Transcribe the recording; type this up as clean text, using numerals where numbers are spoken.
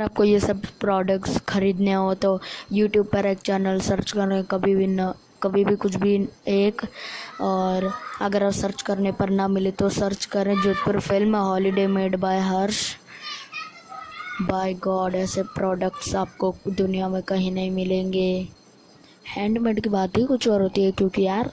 अगर आपको ये सब प्रोडक्ट्स ख़रीदने हो तो यूट्यूब पर एक चैनल सर्च करें, कभी भी कुछ भी एक। और अगर आप सर्च करने पर ना मिले तो सर्च करें Jodhpur film holiday made by Harsh. By God, ऐसे प्रोडक्ट्स आपको दुनिया में कहीं नहीं मिलेंगे। हैंडमेड की बात ही कुछ और होती है, क्योंकि यार